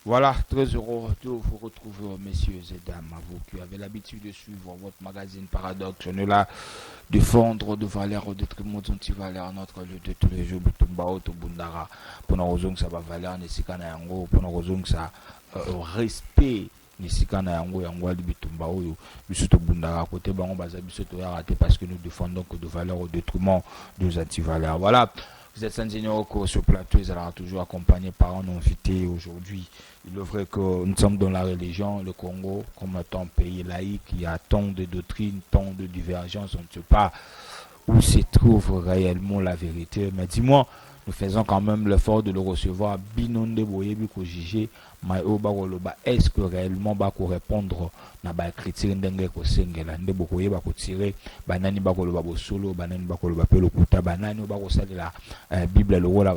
Voilà, très heureux de vous retrouver, messieurs et dames, à vous qui avez l'habitude de suivre votre magazine Paradoxe. On est là défendre de valeur au détriment de anti-valeur notre lieu de tous les jours, Butumbao, Tubundara, pour nos raisons que ça va valeur, Nessika na yango, pour nos raisons que ça respect. Nisika na yango yango ali bitumba oyo biso to bundaka côté bango baza biso to ya raté parce que nous défendons que de valeurs au détriment des anti-valeurs. Voilà. Vous êtes sans ignorer que ce plateau sera toujours accompagné par un invité aujourd'hui. Il est vrai que nous sommes dans la religion, le Congo, comme étant un pays laïque, il y a tant de doctrines, tant de divergences, on ne sait pas où se trouve réellement la vérité. Mais dis-moi, nous faisons quand même l'effort de le recevoir. Binonde Boyebi Kojije, Maïoba Woloba, est-ce que réellement va répondre na ba critique ndenge ko sengela nde bokoye ba ko tirer banani ba ko loba bo solo banani ba ko loba pe lokuta banani ba ko salela Bible le wala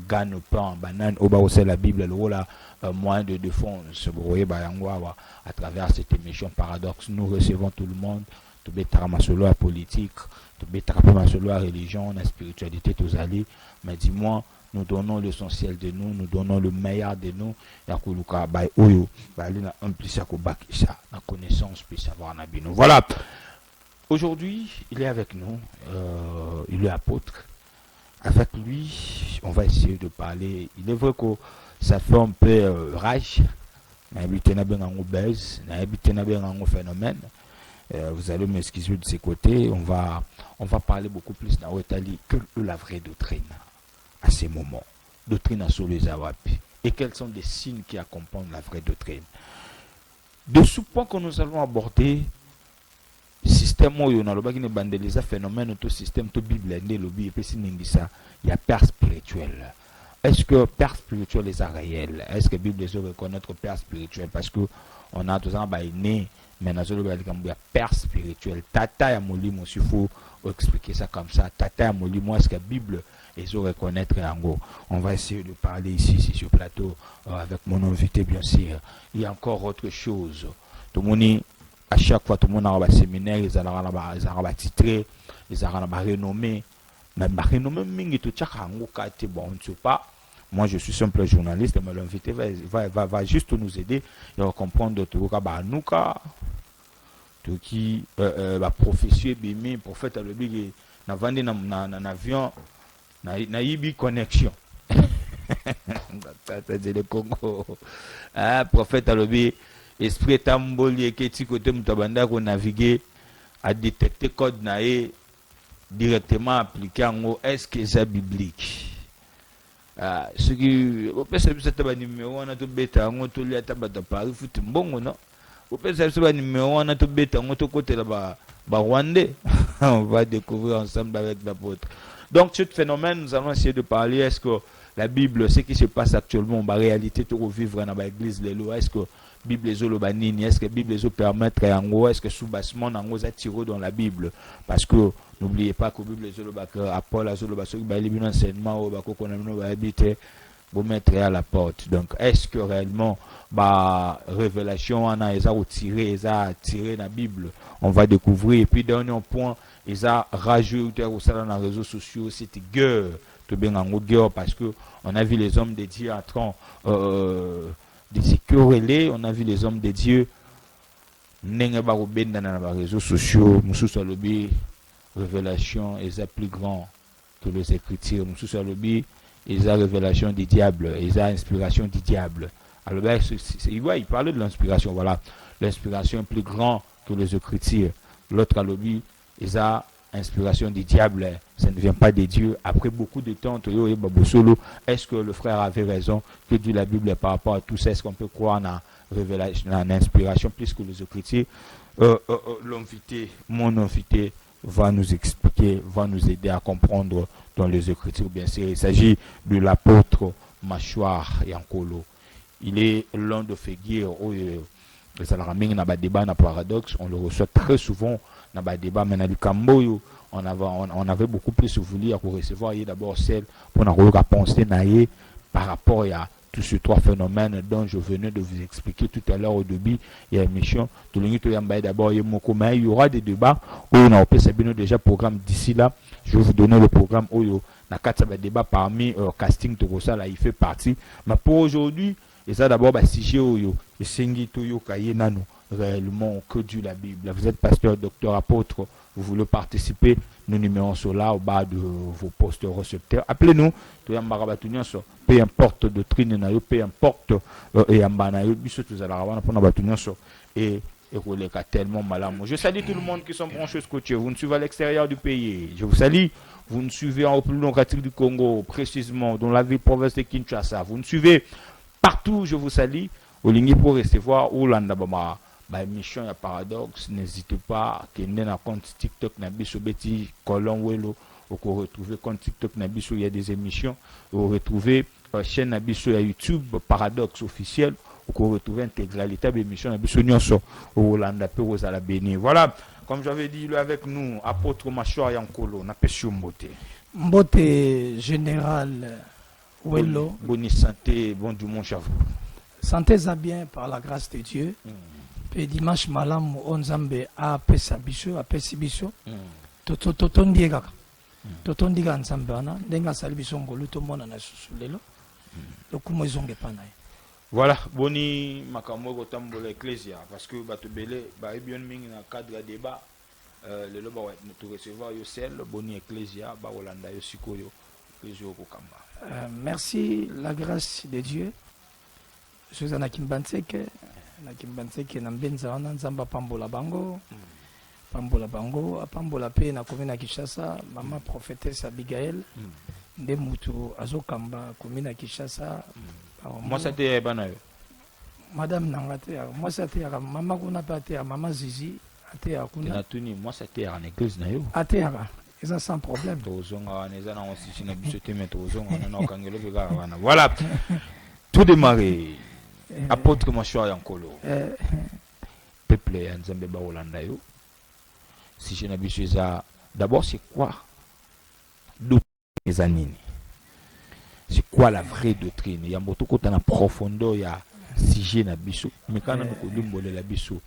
gagne pain banani ba ko salela Bible le wala moyen de défense bokoye ba yango à travers cette émission Paradoxe. Nous recevons tout le monde, to betara masolo à politique, to betara pe masolo à religion, la spiritualité tous allés. Mais dis-moi, nous donnons l'essentiel de nous, nous donnons le meilleur de nous. Yakuluka bay oyo, bay na impliqué ko bakisa, la connaissance puis savoir na bino. Voilà. Aujourd'hui, il est avec nous, il est apôtre. Avec lui, on va essayer de parler. Il est vrai que ça fait un peu rage. Na habité na bien en obèse, na habité na bien en phénomène. Vous allez m'excuser de ces côtés. On va parler beaucoup plus dans Otali que la vraie doctrine à ces moments. Doctrine à sur les Awapi. Et quels sont les signes qui accompagnent la vraie doctrine. De ce point que nous allons aborder, système où on a le bagage bandeliser phénomène tout système tout Bible et lobby et puis ça, il y a père spirituel. Est-ce que père spirituel est réel? Est-ce que la Bible les reconnaît notre père spirituel? Parce que on a tout ça né mais dans le père spirituel. Tata ya molimo, il faut expliquer ça comme ça. Tata ya molimo, est-ce que la Bible les reconnaître en. On va essayer de parler ici sur ce plateau avec mon invité bien sûr. Il y a encore autre chose. Tout le monde, à chaque fois, tout le monde a un séminaire, ils ont titré, ils ont renommé. Mais renommé, bon, on ne sait pas. Moi, je suis simple journaliste, mais l'invité va juste nous aider et comprendre tout ce qui prophétie, bimé, prophète à l'objet, n'a vendu un avion, n'a eu connexion. C'est le Congo. Ah, prophète à l'objet, esprit tamboli, qui est côté Moutabanda, qu'on navigue à détecter code naé directement appliqué en est-ce que c'est biblique? Ce qui au peut c'est un numéro on a tout bêta on tout les tabata Paris foot bon non au peut c'est un numéro on a tout bêta on tout côté là-bas Rwandais. On va découvrir ensemble avec l'apôtre. Donc ce phénomène nous allons essayer de parler. Est-ce que la Bible, ce qui se passe actuellement en réalité tout revivre dans l'église les lois? Est-ce que Bible les banini? Est-ce que Bible les permettre en gros? Est-ce que sous-bassement en gros attiré dans la Bible? Parce que n'oubliez pas que Bible les Paul a zolo baso ba libino enseignement au bako konamino ba habiter vous mettre à la porte. Donc est-ce que réellement révélation on a tiré dans la Bible? On va découvrir. Et puis dernier point, ils ont rajouté au dans les réseaux sociaux cette guerre tout bien en guerre parce que on a vu les hommes de Dieu en train de se quereller. On a vu les hommes de Dieu n'enga ba dans les réseaux sociaux. Moussou sur le révélation est plus grand que les écritures. Moussou sur le ils ont révélation du diable, ils ont inspiration du diable. Alors il parlait de l'inspiration, voilà. L'inspiration est plus grand que les écritures. L'autre à l'objet, ils ont inspiration du diable, ça ne vient pas de Dieu. Après beaucoup de temps, est-ce que le frère avait raison? Que dit la Bible par rapport à tout ça? Est-ce qu'on peut croire en révélation, en inspiration plus que les écritures? Mon invité va nous expliquer, va nous aider à comprendre dans les écritures. Bien sûr, il s'agit de l'apôtre Mâchoire Yankolo. Il est l'un de figures où les na débat na paradoxe, on le reçoit très souvent dans le débat, mais dans le Camboyo, on avait beaucoup plus voulu recevoir d'abord celle pour nous penser par rapport à tous ces trois phénomènes dont je venais de vous expliquer tout à l'heure au début de l'émission. D'abord, il y aura des débats où on a déjà programme d'ici là. Je vais vous donner le programme où il y a débat parmi casting tout ça là, il fait partie. Mais pour aujourd'hui, Et ça d'abord, bah, si j'ai yo, et sengi to yo kaye nano, réellement, que Dieu la Bible. Vous êtes pasteur, docteur, apôtre, vous voulez participer, nos numéros sont là au bas de vos postes récepteurs. Appelez-nous, peu importe doctrine, peu importe, et tellement malade. Je salue tout le monde qui sont branchés scotchés. Vous nous suivez à l'extérieur du pays. Je vous salue. Vous nous suivez en plus démocratique du Congo, précisément dans la ville province de Kinshasa. Vous nous suivez partout. Je vous salue. Au ligne pour recevoir Oulanda Bama. Bah, émission ya paradoxe, n'hésitez pas que nous na compte TikTok na biso beti colon welo ou qu'on retrouve compte TikTok na biso il y a des émissions ou retrouver chaîne na biso ya YouTube paradoxe officiel ou qu'on retrouve intégralité de l'émission na biso nyonso au Hollande pe aux ala béni. Voilà, comme j'avais dit là avec nous apôtre Machor Yankolo na pesio Mbote général Welo. Bonne santé, bon du mon chavou. Santé ça bien par la grâce de Dieu. Et dimanche malam on zambe a pesa biso a pesi biso totondi kaka totondi ka nzambe wana ndenga sali biso ngolu to mona na susu lelo lokumo ezonge pana. Voilà, boni makambo ko tambola ecclesia parce que bato belé ba bien mingi na cadre ya débat lelo ba wa nous recevoir yo sel boni ecclesia ba Holanda yo sikoyo ejo ko kamba. Merci la grâce de Dieu. Suzana Kimbanseke na Kimbanseke na mbenza wana nzamba pambola bango pambola pe na komina Kinshasa mama prophétesse Abigail nde mutu azokamba komina Kinshasa. Moi c'était bana yo madame nangate moi c'était mama kuna pa te mama Zizi ate akuna na tuni moi c'était en église na yo ate aka eza sans problème tozonga neza na osisi na biso te mettre tozonga na okangelo ke kaka wana. Voilà, tout démarré. Apôtre Machor Yankolo, peuple ya Nzambe ba Holanda yo. Si je n'abuse ça, d'abord c'est quoi doctrine? C'est quoi la vraie doctrine? Il y a beaucoup de profondeur, il y a sujet na biso, mais quand on a la biso,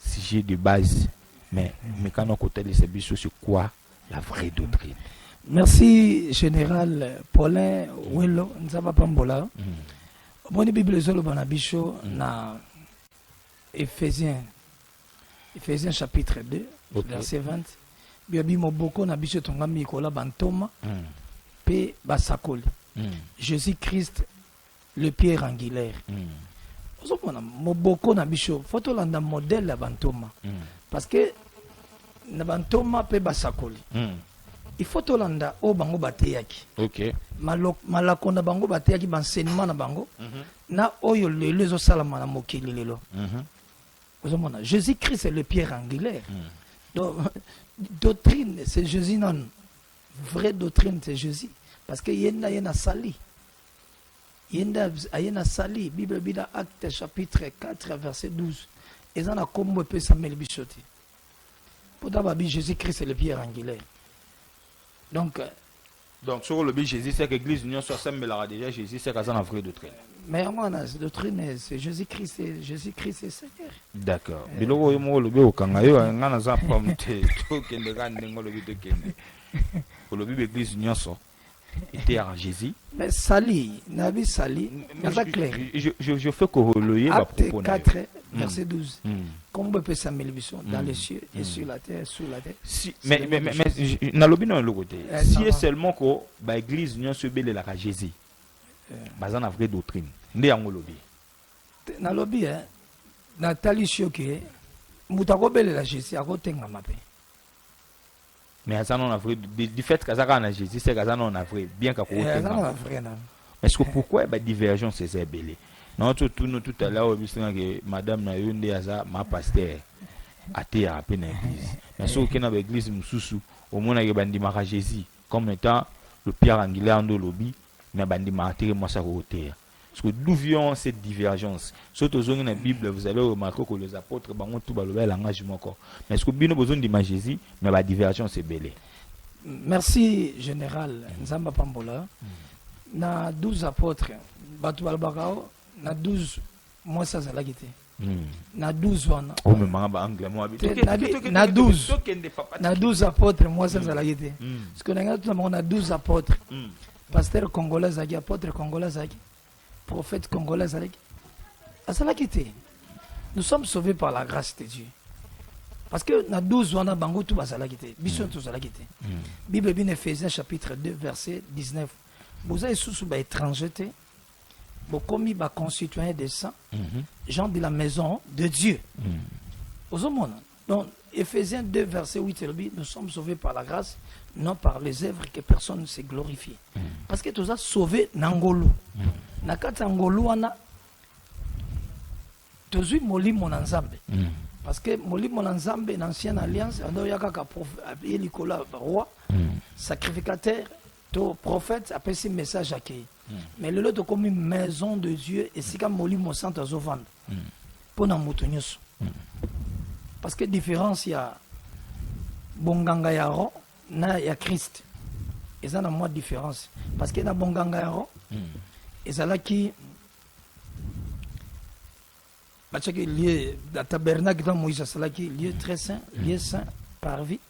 sujet de base, mais quand on a les biso, c'est quoi la vraie doctrine? Merci général Paulin Welo Nzaba Pambola. Bon, la Bible est na Éphésiens chapitre 2, verset 20. Biabi moboko na biso tongami kola bantoma pe basakoli. Jésus-Christ le pierre angulaire. Ozomona moboko na biso photo landa modèle ya bantoma parce que na bantoma pe basakoli. Il faut tolanda o bango bateyaki. OK. Malakonda bango bateyaki banseignement na bango. Na oyo lelo zo salama na mokili lelo. Ozomona Jésus-Christ est le pierre angulaire. Donc doctrine c'est Jésus non. Vraie doctrine c'est Jésus parce que yena sali. Yena sali Bible bida Acte chapitre 4 verset 12. Ezana kombo pe Samuel Bishoti. Pour babi Jésus-Christ est le pierre angulaire. Donc sur le but Jésus c'est que l'église union soit semblera déjà Jésus c'est qu'à la vraie doctrine. Mais moi la doctrine c'est Jésus-Christ est Seigneur. D'accord. Biloko mo le be okanga yo ngana za pamte to kende ga ndingo le bi to kende. Pour le but l'église union soit était à Jésus. Mais sali, nabi sali, c'est clair. Je fais corroler ma propos. Acte 4 verset 12. Comment peut Samuel Bisson dans les cieux et sur la terre, sous la terre. Si, mais na lobi na le côté. Si est seulement que ba église union se belé la Jésus. Bazan la vraie doctrine. Ndé yango lobi. Na lobi na tali choqué mutako belé la Jésus akotenga mape. Mais ça non a vrai du fait que ça a Jésus c'est que ça non a vrai bien qu'à côté. Mais est-ce que pourquoi bah divergence c'est belé? Non tout à l'heure au que madame na yonde aza ma pasteur athée à peine église. Mais ce que na église mususu au moins que bandi mara Jésus comme étant le pierre angulaire de lobby mais bandi martyr moi ça côté. Parce que d'où vient cette divergence? Surtout dans la Bible, vous allez remarquer que les apôtres bango tout le langage encore. Mais est-ce que bien besoin d'image Jésus, mais la divergence est belle. Merci général Nzamba Pambola. Na 12 apôtres, batu balbakao, na 12 moi ça za lagité. Na 12 wana. Oh mais manga anglais moi na 12 apôtres moi ça za lagité. Parce que on a 12 apôtres. Pasteur congolais zaki apôtre congolais zaki. prophète congolais azalaki te. Nous sommes sauvés par la grâce de Dieu. Parce que na 12 wana bango tout bazalaki te. Biso tout bazalaki te. Bible bin Ephésiens chapitre 2 verset 19. Vous avez sous ba étranger te. Bo komi ba concitoyens des saints, gens de la maison de Dieu. Aux hommes. Donc Ephésiens 2 verset 8 nous sommes sauvés par la grâce, non par les œuvres que personne ne s'est glorifié. Parce que tout ça sauvé nangolo. Nakata ngolo wana tozui molimo na nzambe. Parce que molimo na nzambe dans l'ancienne alliance ando yakaka elikola roi, sacrificateur, to prophète appelle ce message accueilli. Mais le lot comme une maison de Dieu et c'est comme molimo sant azovanda. Pour na mutu nyuso. Parce que différence il y a bonganga ya ro na ya Christ. Et ça na moi différence parce que na bonganga ya ro et ça là qui parce que lieu dans tabernacle dans Moïse ça là qui lieu très saint, lieu saint par vie.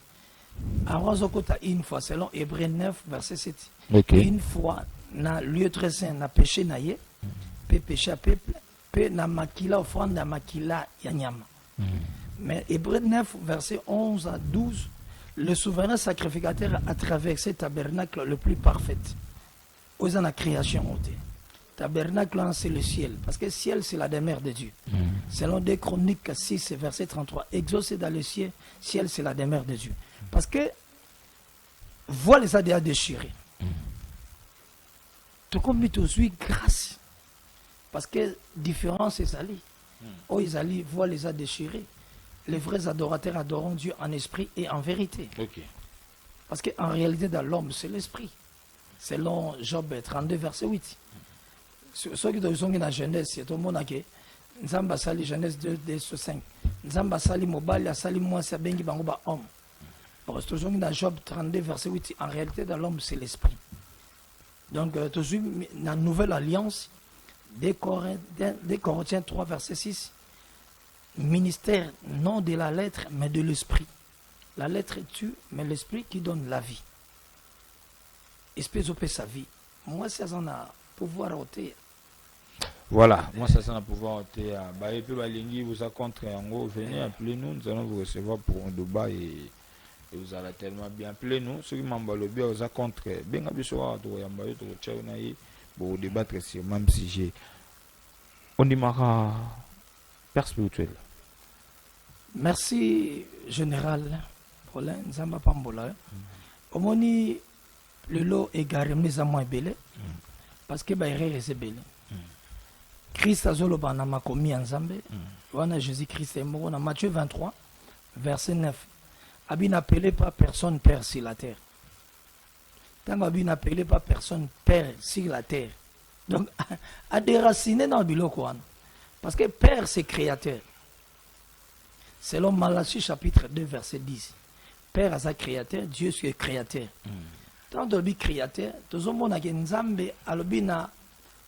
Avant zokota une fois selon Hébreux 9 verset 7. Okay. Une fois na lieu très saint na péché na ye pe péché à peuple pe na makila offrande na makila ya nyama. Mais Hébreux 9 verset 11 à 12 le souverain sacrificateur a traversé tabernacle le plus parfait. Aux la création ôtée. Tabernacle c'est le ciel parce que le ciel c'est la demeure de Dieu. Selon 2 Chroniques 6 verset 33 exaucé dans le ciel, ciel c'est la demeure de Dieu. Parce que voile les a déjà déchirés. Tout comme tu suis grâce. Parce que différence est ali. Oh ils allient voile les a déchirés. Les vrais adorateurs adorent Dieu en esprit et en vérité. Okay. Parce qu'en réalité dans l'homme c'est l'esprit. Selon Job 32 verset 8. Ceux qui sont dans la Genèse, c'est tout le monde qui Nzamba sali Genèse 2 5. Nzamba sali mobile sali moi c'est bien qui bango ba homme. Parce que dans Job 32 verset 8 en réalité dans l'homme c'est l'esprit. Donc toujours dans la nouvelle alliance des Corinthiens 3 verset 6 ministère non de la lettre mais de l'esprit. La lettre tue mais l'esprit qui donne la vie. Esprit opé sa vie. Moi c'est ça a pouvoir ôter. Voilà, moi ça c'est un pouvoir ôter. Bah et puis balingi vous a contre yango venez appelez-nous, nous allons vous recevoir pour un débat et vous allez tellement bien appelez-nous ceux qui m'emballent bien vous a contre bien biso wa to yamba yo to tchauna yi pour débattre sur même sujet. On démarre père spirituel. Merci général Paulin Nzamba Pambola. Omoni le lot égaré mes amours belé parce que baïré c'est belé. Christ a zolo bana makomi Nzambe. Wana Jésus Christ est mort dans Matthieu 23 verset 9. Abi n'appelez pas personne père sur la terre. Tant abi n'appelez pas personne père sur la terre. Donc à déraciner dans le biloko parce que père c'est créateur. Selon Malachie chapitre 2 verset 10. Père a sa créateur, Dieu c'est créateur. Tant de lui créateur, tout le monde a Nzambe alobina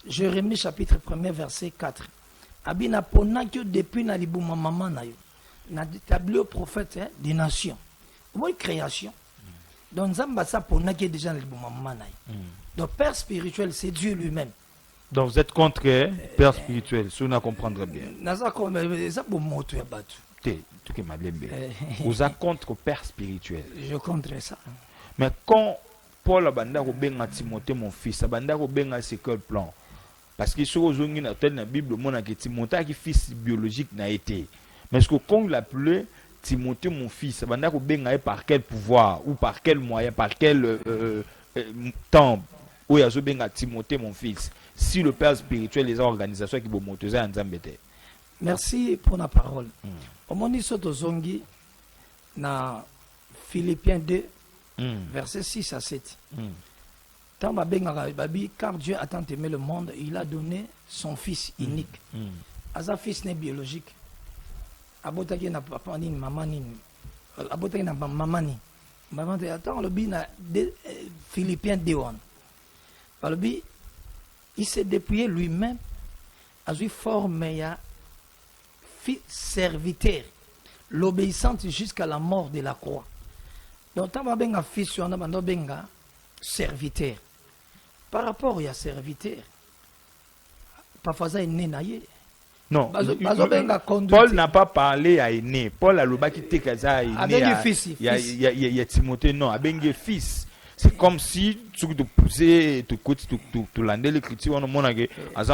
Jérémie chapitre 1 verset 4. Abina pona que depuis na libuma maman na yo. Na établi au prophète des nations. Moi création. Donc Nzamba sa pona que déjà na libuma maman na yo. Donc père spirituel c'est Dieu lui-même. Donc vous êtes contre père spirituel, si on a comprendre bien. Naza comme ça pour moto ya batu. Tout que malembe. Vous êtes contre père spirituel. Je contre ça. Mais quand Paul abanda ko benga Timothée mon fils, abanda ko benga c'est quel plan? Parce que sur ozongi na tel na Bible mona que Timothée qui fils biologique n'a été. Mais ce que quand il appelait Timothée mon fils, abanda ko benga par quel pouvoir ou par quel moyen, par quel temps où yazo benga Timothée mon fils. Si le père spirituel les organisations qui vont monter en Zambété. Merci pour la parole. Omoni soto zongi na Philippiens 2 verset 6 à 7. Car Dieu a tant aimé le monde, il a donné son fils unique. Asa fils né biologique. Abotaki na papa ni maman ni. Abotaki na maman ni. Maman te attend le bi na Philippiens 2:1. Par bi il s'est dépouillé lui-même à lui former ya fils serviteur, l'obéissante jusqu'à la mort de la croix. Donc, tant que benga fils, on a benga serviteur. Par rapport à serviteur, parfois ça est né naïe. Non, Paul Paul n'a pas parlé à aîné. Paul a le bas qui était kaza aîné. Il y a Timothée, non, a bengue fils. C'est comme si tu te poussais, tu landais l'écriture, on a dit,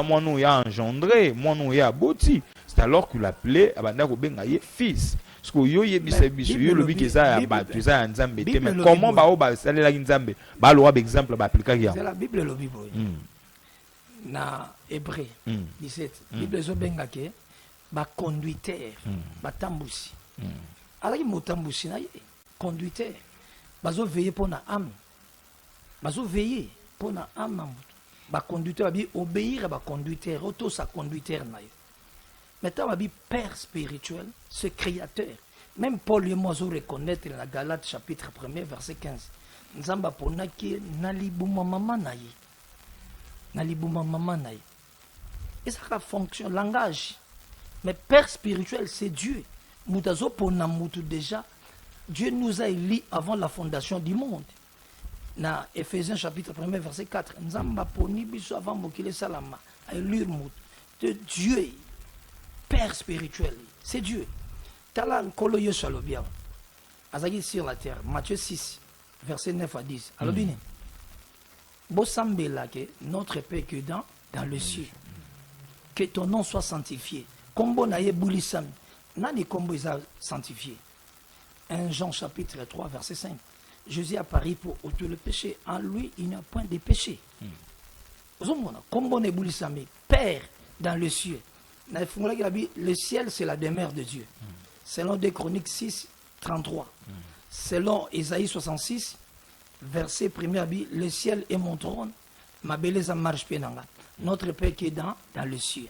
moi nous y a engendré, moi nous y a bâti. C'est alors qu'il l'appelait, abanda ko benga ye fils. Parce que yo yebisa biso yo lobi keza ba tuza nzambe te, mais comment ba o ba salela nzambe ba lo exemple ba appliquer ya. C'est la Bible le Bible. Na Hébreu 17 Bible zo benga ke ba conducteur ba tambusi. Alaki motambusi na ye conducteur. Bazo veiller pour na âme. Bazo veiller pour na âme. Ba conducteur ba obéir ba conducteur, auto sa conducteur na ye. Maintenant, on dit Père spirituel, ce créateur. Même Paul et moi, je reconnaître dans la Galate chapitre 1er, verset 15. Nzamba ponaki nalibuma mama naye. Nalibuma mama naye. Et ça fonctionne, langage. Mais Père spirituel, c'est Dieu. Moutazo pona moutou déjà. Dieu nous a élis avant la fondation du monde. Dans Ephésiens chapitre 1er, verset 4. Nzamba poni biso avant mokile salama. Élire mout. De Dieu. Père spirituel, c'est Dieu. Tala nkolo yo shalobia. Azagi sur la terre. Matthieu 6, verset 9 à 10. Alors bien, Bosambela que notre Père que dans le ciel. Que ton nom soit sanctifié. Kombo na ye boulisam. Nani kombo isa sanctifié. 1 Jean chapitre 3, verset 5. Jésus a pari pour ôter le péché. En lui, il n'y a point de péché. Kombo ne boulisami. Père dans le ciel. Le ciel, c'est la demeure de Dieu. Selon 2 Chroniques 6, 33. Selon Ésaïe 66, verset 1er, le ciel est mon trône, ma belleza marche pénanga. Notre Père qui est dans le ciel.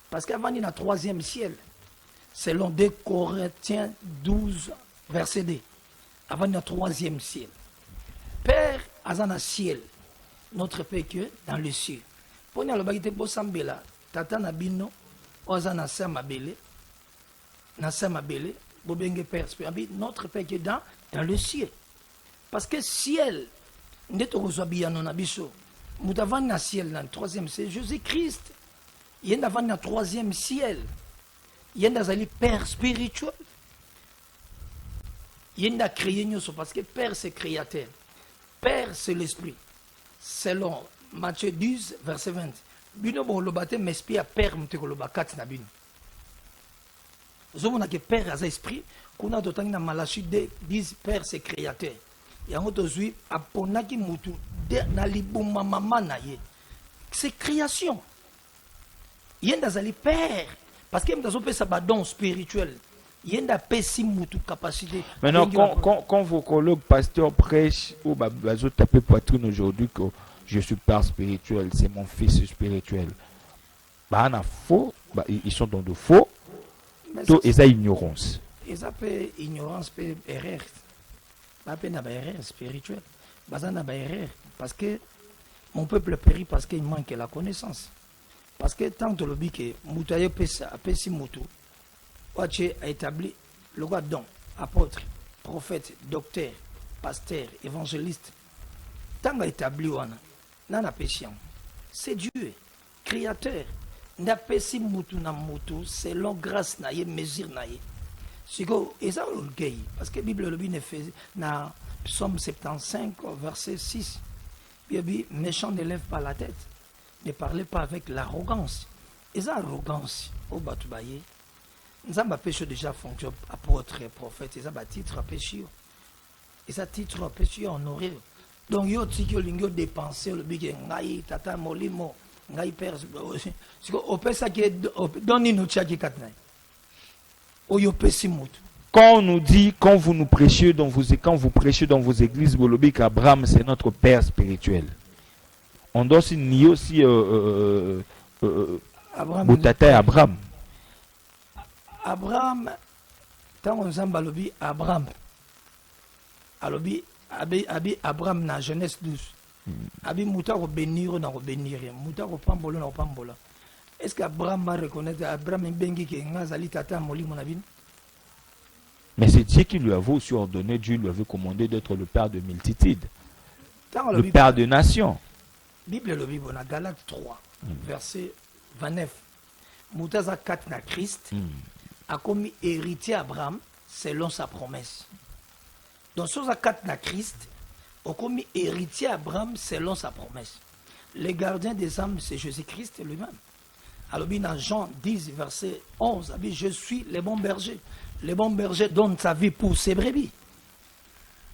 Parce qu'avant, il y a un troisième ciel. Selon 2 Corinthiens 12, verset 2. Avant, il y a un troisième ciel. Père, azana ciel. Notre Père qui est dans le ciel. Pour nous, le Sambela, Tata Nabino, Oza na mabele, bobenge Père spirituel, notre Père qui est dans le ciel. Parce que ciel, ndeto kozwabia non abiso, mutavan na ciel dans le troisième ciel, Jésus-Christ. Il y a dans le troisième ciel. Il y a dans Père spirituel. Il y a créé nous parce que Père c'est créateur. Père c'est l'esprit. Selon Matthieu 10, verset 20. Bino bon le baptême m'esprit à père mteko le bakat na bino. Zomona que père a esprit qu'on a d'autant na Malachie 10 père c'est créateur. Et en autre zui aponaki mutu na libuma mama na ye. C'est création. Yenda zali père parce que m'dazo pe sa don spirituel. Yenda pesi mutu capacité. Maintenant quand vos collègues pasteurs prêchent ou bazo taper poitrine aujourd'hui que je suis père spirituel, c'est mon fils spirituel. Bah, faux, bah, ils sont dans de faux. Ils ont ignorance. Ils ont ignorance, erreur. Bah, ils ont erreur spirituelle. Bah, ils ont erreur. Parce que mon peuple périt parce qu'il manque la connaissance. Parce que tant que le but que Moutaye Pessi Moutou, Ouaché a établi le roi don, apôtre, prophète, docteur, pasteur, évangéliste. Tant qu'il a établi Ouana. C'est Dieu, créateur. N'a pas si moutou na moutou, c'est long grâce na ye, mesure na ye. C'est que, et ça, parce que la Bible le dit dans Psaume 75, verset 6. Il dit, méchant ne lève pas la tête, ne parlez pas avec l'arrogance. Et ça, arrogance, au Batoubaye, nous avons péché déjà fonction, apôtre, prophète, et ça, titre à péché. Et ça, titre à péché honoré. Donc, yo tiki lingo dépenser le budget ngai tata molimo ngai père c'est au pesa qui donne nous tchaki katna o yo pesimut. Quand on nous dit quand vous prêchez dans vos églises bolobi qu'Abraham c'est notre père spirituel. On doit aussi nier aussi Abraham. Abraham tant on zambalobi Abraham. Alobi Abi Abraham na Genèse 12. Abi Mouta ko bénir na ko bénir. Mouta ko pambola na ko pambola. Est-ce qu'Abraham va reconnaître Abraham bengi ke ngazali tata molimo na bin? Mais c'est Dieu qui lui avait aussi ordonné, Dieu lui avait commandé d'être le père de multitudes. Le père de nations. Bible le Bible na Galates 3 verset 29. Moutaza 4 na Christ. A commis héritier Abraham selon sa promesse. Donc, sur la 4 na Christ, a commis héritier Abraham selon sa promesse. Le gardien des âmes, c'est Jésus-Christ lui-même. Alors, dans Jean 10, verset 11, il dit, je suis le bon berger. Le bon berger donne sa vie pour ses brebis.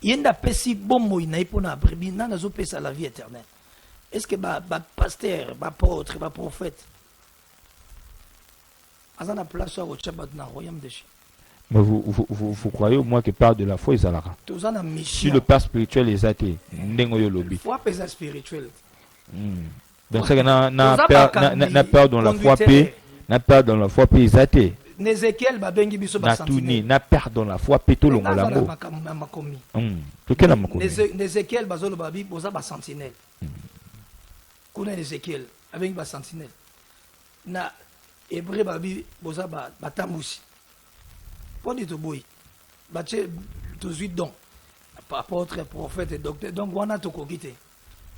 Il y a un petit bon mot pour la brebis, il y a la vie éternelle. Est-ce que le pasteur, le apôtre, le prophète, il y a une place au royaume de Dieu? Mais vous croyez au moins que par de la foi, ils allaient. Si le père spirituel est athée, la foi est spirituelle. Donc, n'a peur dans la foi, n'a peur dans la foi, ils athées. Nézéchiel ba bengi biso ba sentinelle. Na peur dans la foi, péto longo lango. Nézéchiel ba zolo ba bi boza ba sentinelle. Kuna Nézéchiel avec ba sentinelle. Na hébreu ba bi boza ba tamusi. Poni to boy. Ba che to zuit don. Apôtre, prophète et docteur. Donc wana to kokite.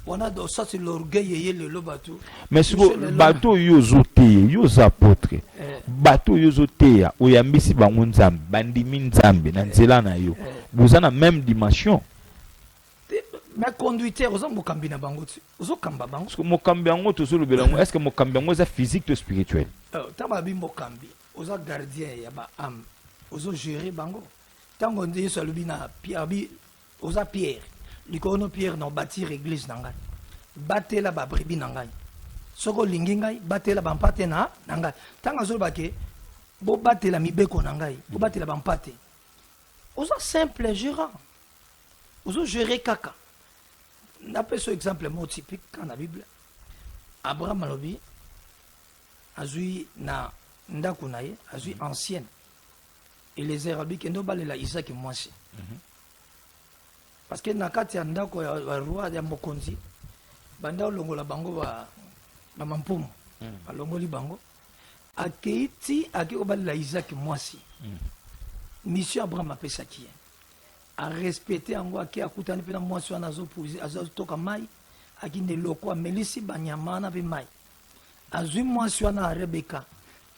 Wana do ça c'est l'orgueil et le bateau. Mais si le bateau yozote, yoz apôtre. Bateau yozote ya oyambisi bango nzambe, bandimi nzambe na nzela na yo. Bozana même dimension. Mais conducteur ozo mokambi na bango tu. Ozo kamba bango. Parce que mokambi yango to zo lobela ngo, est-ce que mokambi yango za physique to spirituel? Taba bi mokambi, ozo gardien ya ba âme. Ozo gérer bango. Tango ndi so lobi na Pierre bi ozo Pierre. Likono Pierre non bâtir église nangai. Batela ba brebi nangai. Soko lingi ngai batela ba mpate na nangai. Tanga zo bake bo batela mibeko nangai. Bo batela ba mpate. Ozo simple gérant. Ozo gérer kaka. N'appelle ce exemple mot typique dans la Bible. Abraham alobi azui na ndaku naye, azui ancienne. Et les Arabes qui n'ont pas la Isaac moi aussi. Parce que nakati ya ndako ya roi ya mokonzi banda longola bango ba mampumu balongoli bango akeiti akobala Isaac mwasi mission Abraham apesaki a respecter yango aki akutani pena mwasi wana azopuzi azotoka mai akinde loko amelisi banyama na be mai azui mwasi wana Rebeka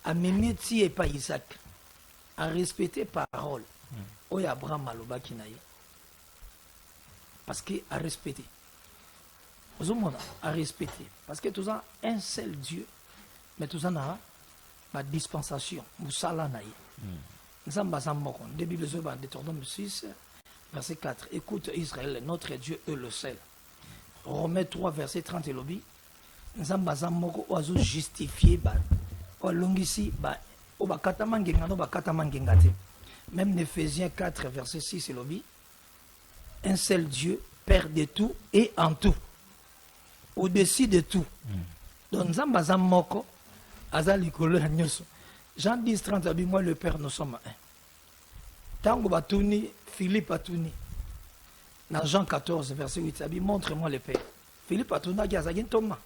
amemeti epa Isaac a respecter parole oya Abraham alobaki na ye. Parce qu'il a respecté. Aux hommes, a respecté. Parce que tout ça, un seul Dieu, mais tout ça, a ma dispensation. Moussala naï. Nous sommes basés en Mokon. Début de Deutéronome 6, verset 4. Écoute Israël, notre Dieu est le seul. Romains 3, verset 30 et lobby. Nous sommes basés en Mokon, oiseau justifié, longisi, même Éphésiens 4, verset 6 et lobby. Un seul Dieu, Père de tout et en tout. Au-dessus de tout. Donc, Zambazam Moko, Azalikolo Nyoso. Jean 10, 30, moi le Père, nous sommes un. Tango Batouni, Philippe Atouni. Dans Jean 14, verset 8, montre-moi le Père. Philippe Atouna, Gazagin Thomas.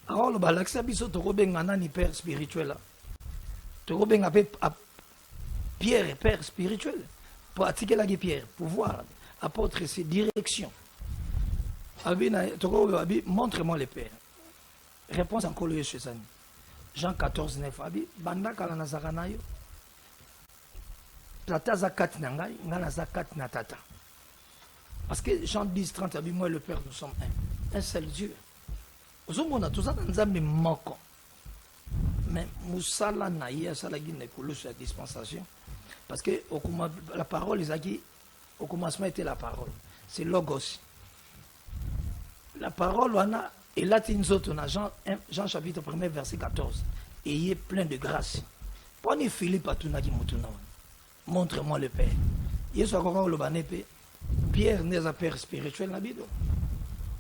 Alors, le Balaxia Biso, Torobengana, ni Père spirituel. Torobeng Pierre, Père spirituel. Pour pratiquer la Pierre, pour voir. Apôtre ses directions. Montre-moi le Père. Réponse encore le chez Zani. Jean 14, 9. Banda kala nazaranayo. Tata zakat nangai, ngana zakat na tata. Parce que Jean 10, 30, moi le Père, nous sommes un seul Dieu. Ozomona tout ça dans un moko. Mais Moussala naïe, ça la guine sur la dispensation. Parce que la parole, ils ont dit. Au commencement était la parole. C'est Logos. La parole, on a, et là, on a Jean chapitre 1, verset 14. Ayez plein de grâce. Prenez Philippe à Tunagi Moutouna. Montre-moi le Père. Yesu akoko le banepe. Pierre n'est un père spirituel na bido.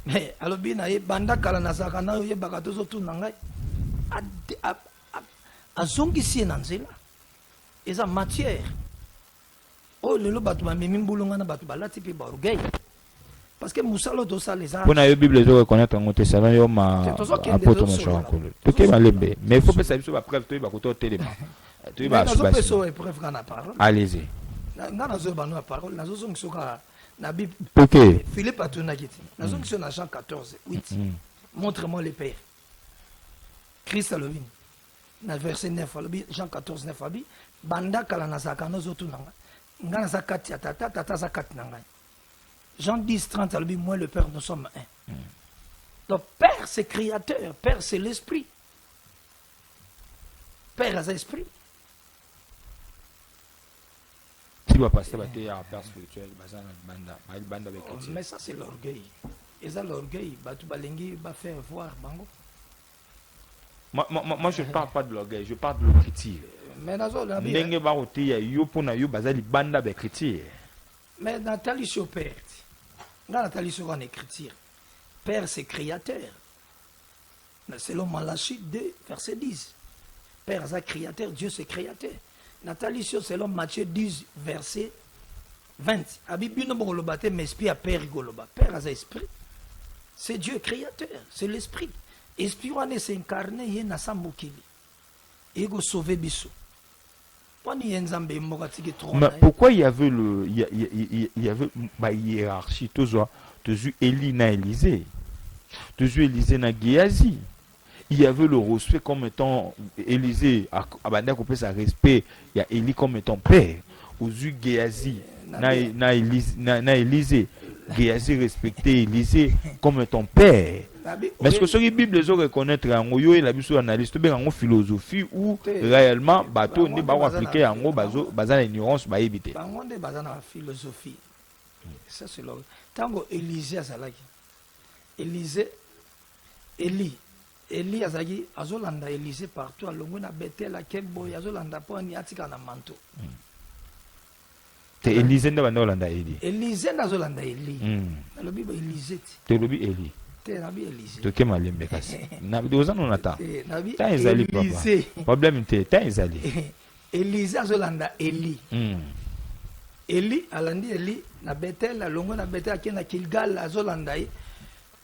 Mais alors bien banda kala nazaka na yo bakatozo tunangai. Azongisi na nzela. Eza matière. Oh, le batu ba mimi mbulunga na batu balati pe barugay. Parce que musalo to ça les a. Pour la Bible zo reconnaître en tesala yo ma apôtre na chankolo. To ke malembe, mais il faut pas savoir preuve to ba koto telema. To ba so preuve kana parole. Allez-y. Ngana zo ba no parole, nazo so nsoka na Bible. OK. Philippe atuna kiti. Nazo nso na Jean 14, 8. Montre-moi le Père. Christ Halloween. na verset 9 alobi Jean 14 9 abi banda kala na zakano zotu nanga ngana zakati ya tata tata zakati nanga. Jean 10 30 alobi moi le Père nous sommes un. Donc Père c'est créateur, Père c'est l'esprit. Père a esprit. Si va passer à la Père spirituel, banda avec mais ça c'est l'orgueil. Et ça l'orgueil, tu balengi va faire voir bango. Moi je parle pas de l'orgueil, je parle de l'écriture. Mais dans la Ndenge ba roté ya yo pona yo bazali banda avec écriture. Mais Nathalie sur Père. Nathalie sur en écriture. Père c'est créateur. Selon Malachie 2 verset 10. Père c'est créateur, Dieu c'est créateur. Nathalie sur selon Matthieu 10 verset 20. Abibino bolobate mais esprit à Père goloba. Père c'est esprit. C'est Dieu créateur, c'est l'esprit. Esprit wane s'incarner ye na sambukili. Ego sauver biso. Mais pourquoi il y avait il y avait la hiérarchie toujours Élie na Élisée, toujours Élisée na Géasi. Il y avait le respect comme étant Élisée a coupé sa respect, il y a Élie comme étant père. Aux yeux Géasi na Élisée, Géasi respecté Élisée comme étant père. Mais est-ce que sur la Bible, les gens reconnaître en yo et la Bible analyse en philosophie ou réellement bateau ne pas appliquer en gros bazan ignorance ba éviter. Bangonde bazan philosophie. Ça c'est là. Tango Élisée azalaki. Élie azalaki azolanda Élisée partout alongo na Bethel à Kembo azolanda po ni atika na manteau. Te Élisée na bandolanda Élie. Élisée azolanda Élie. Na lobi Élisée. Te lobi Élie. Toke malembe kasi na bidoza no nata ta ezali papa problème te ta ezali Élisée azolanda Élie Élie alandi Élie na Bethel alongo na Bethel akena Gilgal azolanda ye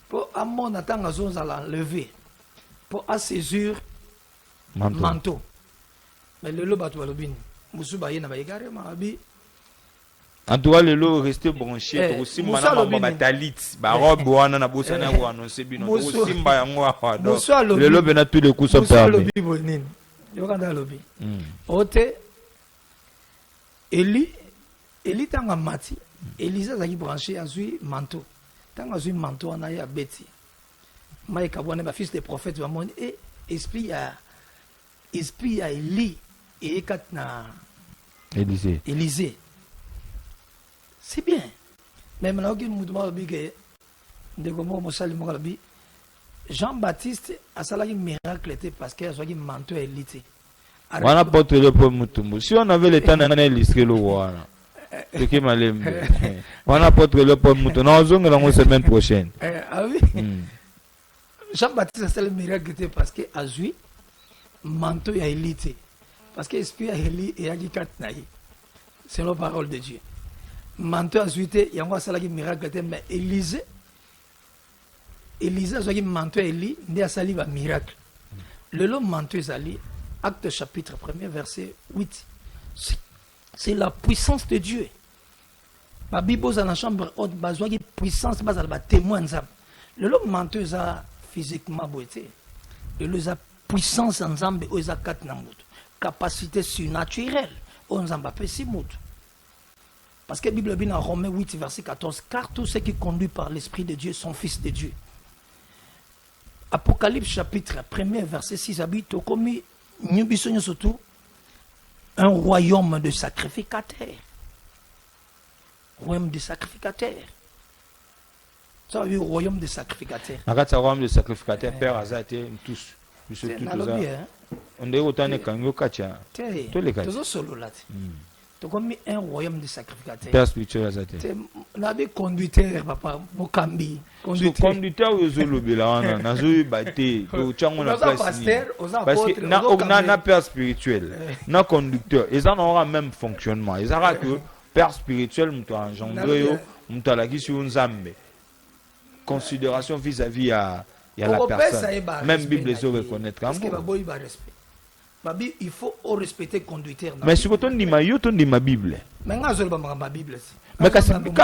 po amona tanga azonzala lever po assaisir manteau mais le bato balobini musu baye na baigare mabi. En tout cas, le lot resté branché. Aussi, madame, ma talit, ma robe, wana na bossa na wana, c'est bien. Aussi, ma yango le lot bena tous les coups sont permis. Ote, Élie tanga mati, Élisa zaki branché azui manteau. Tanga azui manteau na ya beti. Maï kabwane ba fils des prophètes va mon et esprit à Élie et kat na Élisée. C'est bien. Mais maintenant, Jean-Baptiste a salé un miracle parce qu'il a un manteau élité. On a porté le point Moutoumou. Si on avait le temps d'analyser le roi, on a porté le point Moutoumou. Nous allons la semaine prochaine. Ah oui. Jean-Baptiste a salé un miracle parce qu'il a joué manteau élité. Parce que l'esprit a élité et a dit c'est la parole de Dieu. Manteau azuité, il y a un salagi miracle, mais Élisée a un manteau Élie, il a sali un miracle. Le long manteau Zali, acte chapitre 1er, verset 8. C'est la puissance de Dieu. Ma Bible dans la chambre haute, il y a puissance, il y a témoin. Le long manteau a physiquement beauté. Le a puissance ensemble, il a capacité surnaturelle. On a pas si mout. Parce que la Bible dit dans Romains 8, verset 14, car tous ceux qui conduisent par l'Esprit de Dieu sont fils de Dieu. Apocalypse chapitre 1er, verset 6, habite comme nous surtout un royaume de sacrificateurs. Royaume de sacrificateurs. Ça veut dire royaume de sacrificateurs. Regarde, royaume de sacrificateurs, Père Azate, tous. On est autant de kango kacha. Tous les cas. Tous solo là. Comme un royaume de sacrificateurs. Père spirituel Azate. On avait conducteur, papa, Mokambi. Conducteur aux Olobela, Nazo Bate, au Chango na place. Parce que na père spirituel, na conducteur, ils en auront même fonctionnement. Ils auront que père spirituel, nous engendré, nous t'allons sur une zambe. Considération vis-à-vis à la personne. Même Bible les reconnaître. Parce qu'il va y respect. Il faut respecter le conducteur. Mais si vous avez ma Bible. Mais je ma Bible. Mais quand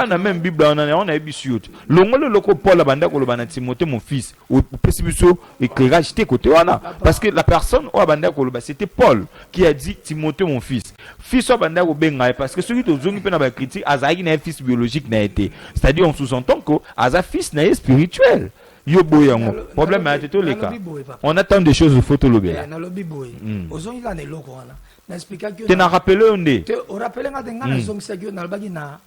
on a même Bible, on a ébisu. Le loco Paul abanda ko lobana Timothée mon fils, ou pesibiso éclairage té côté wana parce que la personne au abanda ko loba c'était Paul qui a dit Timothée mon fils. Fils abanda ko benga parce que celui to zongi pe na ba critique azaki na fils biologique na été. C'est-à-dire on sous-entend que aza fils na spirituel. Yo boyango. Problème a été le cas. On attend des choses photo lobé. Na lobi boy. Ozongi ka ne loko wana. Na expliquer que tu n'as rappelé on est. Tu rappelé nga denga na zongi sa que na albagi na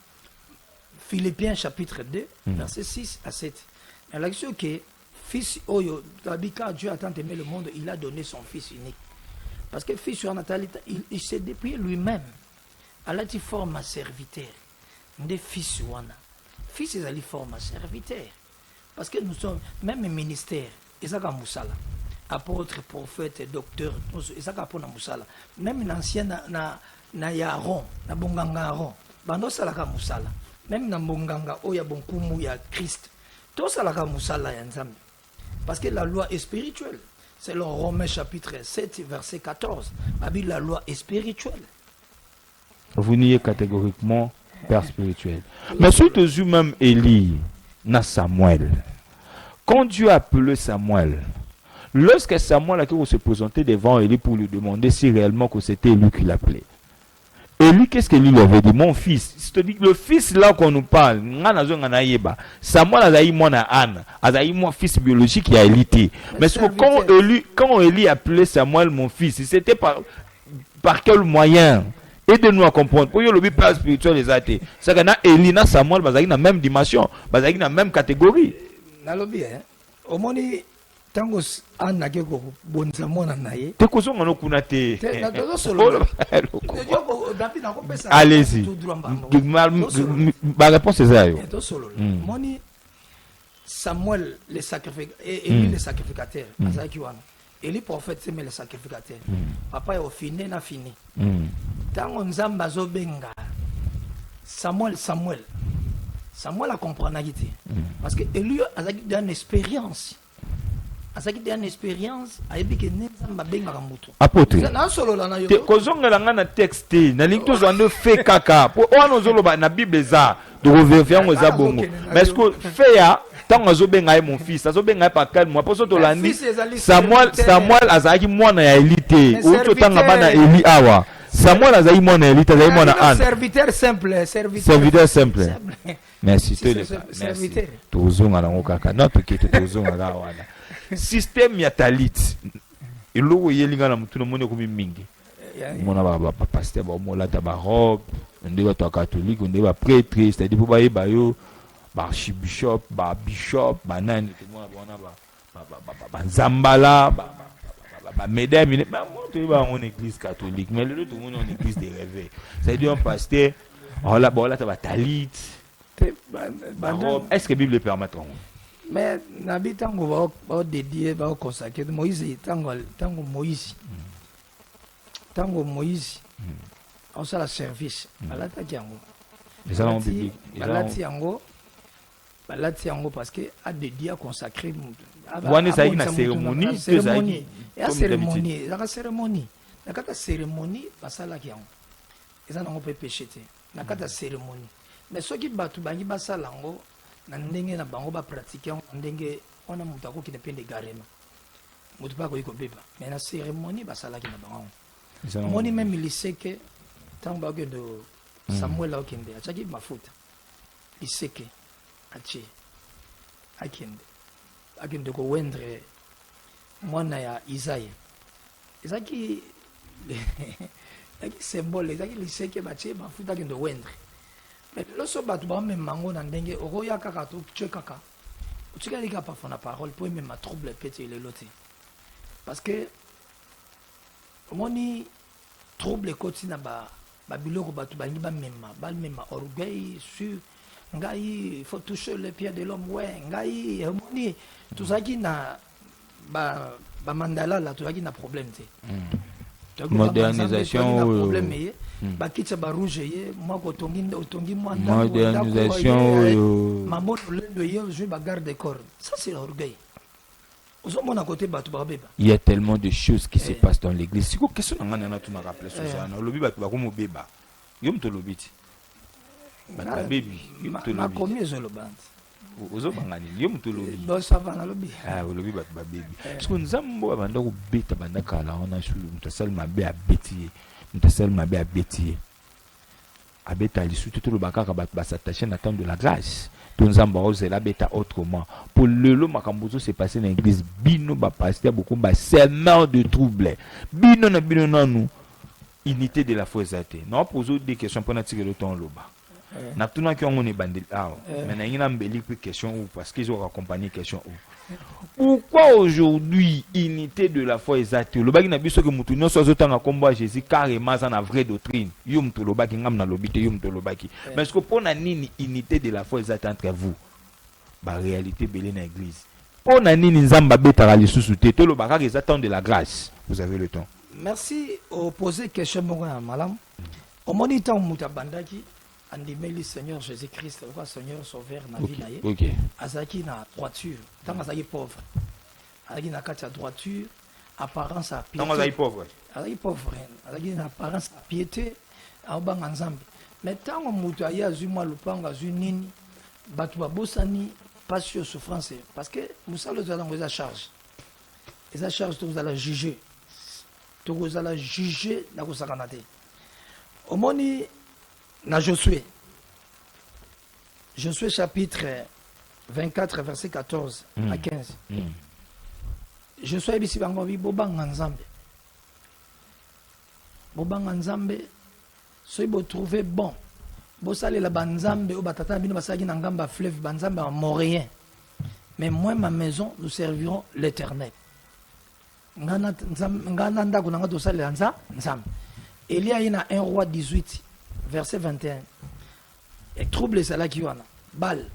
Philippiens chapitre 2, verset 6 à 7. Il a dit que fils Oyo, Dieu a tant aimé le monde, il a donné son fils unique. Parce que fils sur Nathalie, il s'est dépouillé lui-même. Il a dit forme serviteur. Des fils Wana. Fils, il a dit forme serviteur. Parce que nous sommes, même les ministères, ils ont Moussala. Apôtre, prophète, docteur, ils ont Moussala. Même l'ancien na Yaron, na Bonganga Aaron, Bando Salaka Moussala. Même dans Bonganga, il y a bon kumu, il y a Christ. Tout ça, parce que la loi est spirituelle. C'est le Romains chapitre 7, verset 14. La loi est spirituelle. Vous niez catégoriquement père spirituel. Mais surtout même Élie, na Samuel. Quand Dieu a appelé Samuel, lorsque Samuel a se présenté devant Élie pour lui demander si réellement que c'était lui qui l'appelait. Et lui, qu'est-ce que lui avait dit? Mon fils. C'est-à-dire le fils là qu'on nous parle, Samuel a eu mon Anne, a eu mon fils biologique qui a élité. Mais quand Élie appelait Samuel mon fils, c'était par quel moyen? Aidez-nous à comprendre. Pour le père spirituel les athées. C'est que Élie et Samuel, ils ont la même dimension, ils ont la même catégorie. Au moins, tango ana ke ko bonza mona naye te ko zonga no kuna te allez-y ma réponse est ça yo moni Samuel le sacrificateur et Élie le sacrificateur azaki wana Élie prophète c'est mais le sacrificateur papa yo fini na fini tango nzamba zo benga Samuel a compris parce que Élie a une expérience. Il a une expérience, apôtre. Kozongela nga na texte, na linto zando fait kaka. Po ono zoloba na Bible za, de reverfer ngo za bongo. Mais est-ce que fait ya tango zobenga mon fils, azobenga pa calme moi poso to landi. Samuel azaki mwana ya élité. Oto tanga bana Eli awa. Samuel azaki mwana ya élité, azaki mwana Anne. Serviteur simple. Merci to le. Merci. Tozonga na ngokaka. Notre qui tozonga ga wana. Système ya talit ilo yelinga na mutu no mone ko mingi mona ba pasteur ba molata ba robe ndé ba to catholique ndé ba prêtre c'est-à-dire pour ba yeba yo ba archbishop ba bishop ba nani to mona ba nzambala ba mesdames ba monte ba en église catholique mais le tout monde en église des rêves c'est-à-dire un pasteur voilà ba ta ba talit est-ce que Bible permet ça? Mais Nabi tango va dédié va consacrer Moïse tango Moïse on ça la service balata kiango balati yango parce que a dédié à consacrer wana ça une cérémonie la cérémonie la kata cérémonie basala kiango eza nango pe péché na kata cérémonie mais ceux qui batu bangi basala ngo na ndenge na bango ba pratiquer ndenge ona mutu ko kine pende garema mutu ba ko beba mais na cérémonie ba sala ki na bango moni même liseke tango ba de Samuel la okende achaki mafuta liseke achi akende ko wendre mwana ya Isaïe ezaki symbole ezaki liseke bache mafuta akende wendre. Mais lorsque tu vas me mango na ndenge okoya kaka to tchekaka utika lika pa fona parole pour me ma trouble pété le loté parce que moni trouble koti na ba biloko batu bangi ba mema orgueil sur ngai il faut toucher les pieds de l'homme ouais ngai moni tout ça qui na ba mandala là tout ça qui na problème modernisation bakitsa ba rouge ye moko otongi modernisation maman le ye je ba garde corps ça c'est l'orgueil ozomona côté batu ba beba il y a tellement de choses qui se passent dans l'église siko question ngana na tu na rappeler sur ça na lobi batu ba ko mo beba yo mto lobiti baby ma komi ezolobanti ozobanga nini yo mutu olobi bosava nalobi olobi bato babebi parce que nzambo abanda kobeta banda kala wana su mutu asali mabe abeti ye mutu asali mabe abeti ye abeta lisu te toloba kaka bato basatache na temps de la grâce to nzambo aozela abeta autrement po lelo makambo ozo se passe na église bino bapaster beaucoup basemeur de trouble bino na bino nanu unité de la foi eza te na opose des questions mpona tikelo ton loba na tuna ki on est bandé mais na ngina mbeli pe question ou parce qu'ils ont accompagné question ou pourquoi aujourd'hui unité de la foi exacte le baki na biso que mutu no so zotanga kombo Jésus carrément ça na vraie doctrine yo mutu lo baki ngam na lobité yo mutu lo baki mais est-ce que pona nini unité de la foi exacte entre vous ba réalité belé na église pona nini nzamba betara lisusu te to lo baka que temps de la grâce vous avez le temps. Merci au poser question moko na malam au moniteur mutu bandaki andimeli Seigneur Jésus-Christ, le Seigneur sauveur na vie na ye. OK. Azaki na droiture, tant azaki pauvre. Azaki na kati ya droiture, apparence à piété. Tant azaki pauvre. Azaki pauvre. Azaki na apparence à piété, abanga nzambe. Mais tant mutu aye azuma lupanga zunini, batu babosani passion souffrance parce que musalo zala ngoza charge. Eza charge to zala juger. To zala juger na kosakana te. Omoni na Josué chapitre 24 verset 14 à 15 Josué ebisi bango bi bobanga nzambe so bo trouver bon bo salela banzambe o batata bino basaki na ngamba fleuve banzambe amoréen mais moi ma maison nous servirons l'Éternel ngana ndako nanga to salela nzambe Elia ina 1 roi 18 verset 21. Et trouble ça là qui wana. Bal.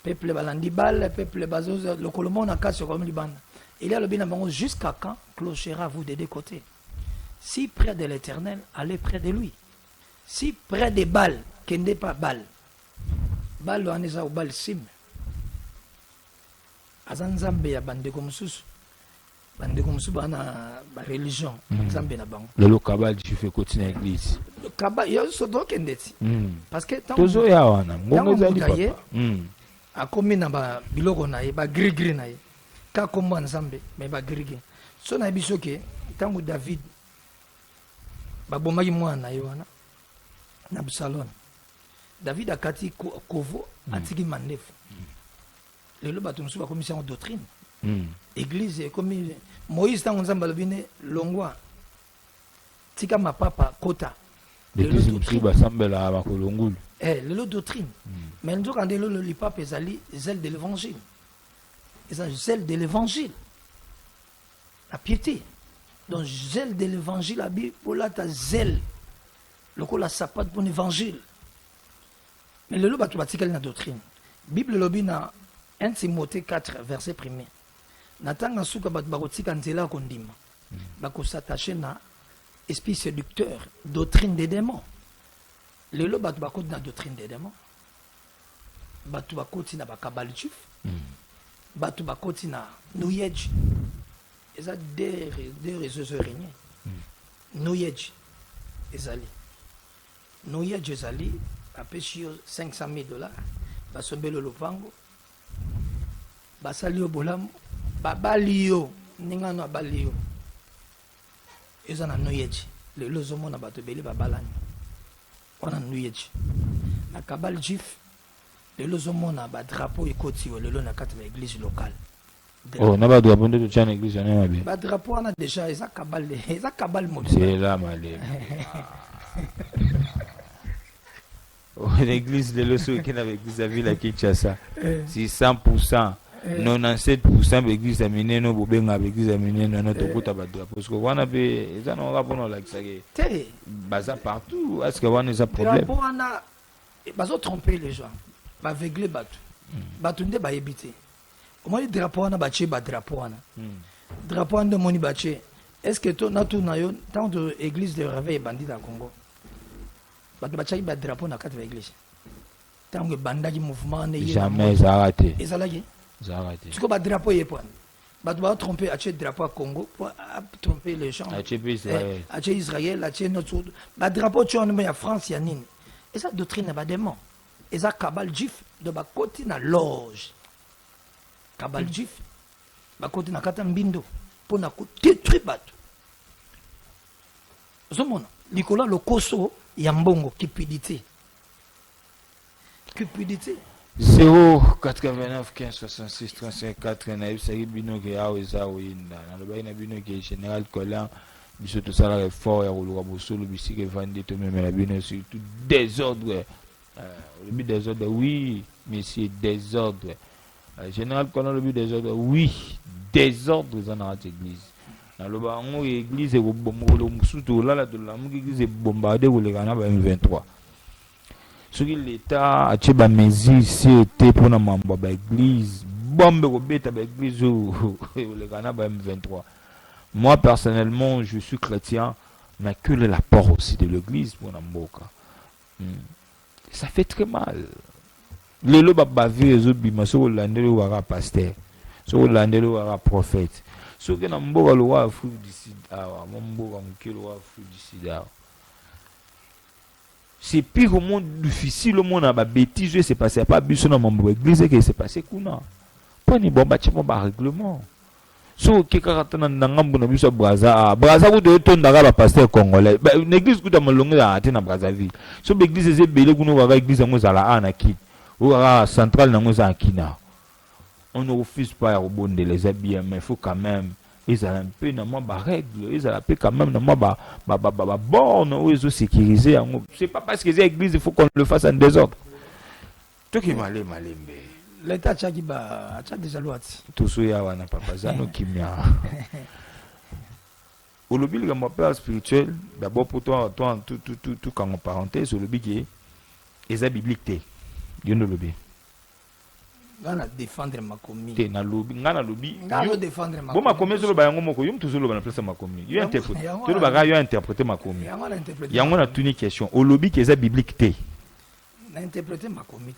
Peuple balandi bal, peuple bazo le colomon na casse comme libanda. Il y a le bien bango jusqu'à quand clochera vous des deux côtés. Si près de l'Éternel, allez près de lui. Si près des balles, qu'il n'est pas bal. Bal lo aneza ou bal sim. Azanzambe ya bande comme sous. Bande comme sous bana ba religion, nzambe na bango. Le kabal tu fais continuer l'église. Le kabal yo so donc ndeti. Parce que tant tozo ya wana ngongo zali papa. Akomi na ba biloko na ye ba gris na ye. Ka kombo nzambe mais ba gris. So na biso ke tangu David ba bomaki mwana ye wana na Absalom. David akati kovo atiki mandefu. Lelo bato musu ba commission en doctrine. Église comme Moïse tangu nzamba lobine longwa tika mapapa kota l'église mutriba sambela ba kolongulu le doctrine mais nous quand le lipap ezali zèle de l'évangile zèle de l'évangile la piété donc zèle de l'évangile abi pour la ta zèle le ko la sapat pour l'évangile mais le bato batika na doctrine Bible lobina 1 Timothée 4 verset 1er natanga suka bat bakotika nzela kondima bako s'attacher na esprit séducteur doctrine des démons lelo bat bakoti na doctrine des démons batu bakoti na bakabali chif batu bakoti na nouyeji eza des réseaux réunions nouyeji ezali nouyeji ezali apeshi $500,000 basombelo lopango basali yo bolamu babali yo ningano abali yo eza na noyeji lelo zomona bato beli babalani wana noyeji na kabal jif lelo zomona ba drapeau ekoti yo lelo na kati ba église locale oh na ba drapeau nde tchana église na mabe ba drapeau wana déjà eza kabal mobile c'est là malé l'église lelo so qui na église à ville à Kinshasa c'est 100% 97% l'église aminée no bobenga l'église aminée no to kota ba drapeau parce que wana be eza no rapona la kisake te baza partout est-ce que wana eza problème drapeau wana bazo tromper les gens ba aveugler batu nde ba yebité au moins drapeau wana ba che ba drapeau wana drapeau ande moni ba che est-ce que to na tout na yo tant de église de réveil bandit dans Congo batu ba che ba drapeau na kati ba église tant que bandaki mouvement ne jamais arrêté ezalaki arrêté tu ko ba drapeau yepo batu ba tromper a che drapeau Congo pour tromper les gens a che Israël a che Israël a che notre ba drapeau tu en ya France ya nini Et ça doctrine est démon. Et ça cabal jif de ba côté na loge. Cabal jif ba côté na katambindo pour na ko détruire bato. Zomona likola lokoso ya mbongo cupidité. Cupidité. 089 15 66 35 4 na ibisaki bino ke awo eza oyinda nalobaki na bino ke général Colin biso tosalaka effort ya koluka bosolo bisika evandi tomemela bino surtout désordre olobi désordre oui monsieur désordre général Colin olobi désordre oui désordre eza na kati église naloba yango église ekobomokolo mosusu tolala tolamuki église ebombade koleka na ba M23 soki l'État a tué ba mesure si était pour na mambo ba église bombe kobeta ba église le Ghana ba M23. Moi personnellement je suis chrétien mais que l'apport aussi de l'église pour na mboka. Ça fait très mal. Lelo ba bavi ezo bima so landelo wara pasteur. So landelo wara prophète. So que na mboka lo wa Afrique du Sud awa mboka mukelo wa Afrique du Sud awa. C'est pire au monde difficile au monde à ba bêtise c'est passé pas biso na mambo église que c'est passé kuna pas ni bon bâtiment ba règlement so ke karata na ngambo na biso braza ko de tondaka ba pasteur congolais ba une église kuta molongo ya ate na Brazzaville so ba église c'est belé kuno ba église ngo zala ana ki ou ra centrale na ngo za kina on ne refuse pas à rebondir les habits mais il faut quand même ils ont un peu dans ma règle, ils ont un peu quand même dans ma borne où ils ont sécurisé. C'est pas parce que c'est l'église, il faut qu'on le fasse en désordre. Tout qui malé. L'État a déjà loi. Tout ce qui a papa Zano qui m'a. Au lobby, le mon père spirituel, d'abord pour toi, tout quand on parenthèse, au lobby qui est, ils ont biblique. Dieu ne lobby. Ngana défendre ma commune. Te na lobby, ngana lobby. Ngana défendre ma commune. Bon ma commune solo ba yango moko, yum toujours ba na place ma commune. Yo interpréter. Tout le bagage yo interpréter ma commune. Yango na tuni question. Au lobby qui est biblique te. Na interpréter ma commune.